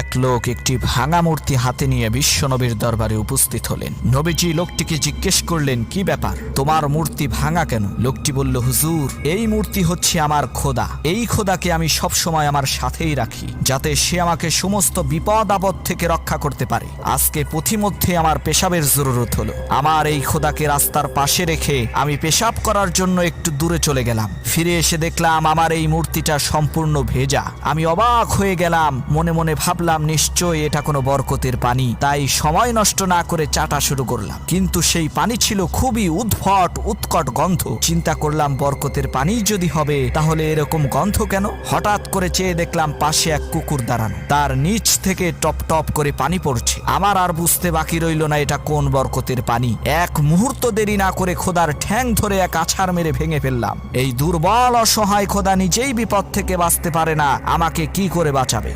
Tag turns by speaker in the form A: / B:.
A: এক লোক একটি ভাঙা মূর্তি হাতে নিয়ে বিশ্বনবীর দরবারে উপস্থিত হলেন। নবীজি লোকটিকে জিজ্ঞেস করলেন, কি ব্যাপার, তোমার মূর্তি ভাঙা কেন? লোকটি বলল, হুজুর, এই মূর্তি হচ্ছে আমার খোদা। এই খোদাকে আমি সবসময় আমার সাথেই রাখি, যাতে সে আমাকে সমস্ত বিপদ আপদ থেকে রক্ষা করতে পারে। আজকে পথিমধ্যে আমার পেশাবের জরুরত হলো। আমার এই খোদাকে রাস্তার পাশে রেখে আমি পেশাব করার জন্য একটু দূরে চলে গেলাম। ফিরে এসে দেখলাম আমার এই মূর্তিটা সম্পূর্ণ ভেজা। আমি অবাক হয়ে গেলাম, মনে মনে ভাবলাম নিশ্চয়ই এটা কোনো বরকতের পানি, তাই সময় নষ্ট না করে চাটা শুরু করলাম। কিন্তু সেই পানি ছিল খুবই উদ্ভট উৎকট গন্ধ। চিন্তা করলাম, বরকতের পানি যদি হবে তাহলে এরকম গন্ধ কেন? হঠাৎ করে চেয়ে দেখলাম পাশে এক কুকুর দাঁড়ানো, তার নিচ থেকে টপ টপ করে পানি পড়ছে। আমার আর বুঝতে বাকি রইল না এটা কোন বরকতের পানি। এক মুহূর্ত দেরি না করে খোদার ঠ্যাং ধরে এক আছাড় মেরে ভেঙে ফেললাম। এই দুর্বল অসহায় খোদা নিজেই বিপদ থেকে বাঁচতে পারে না, আমাকে কি করে বাঁচাবে?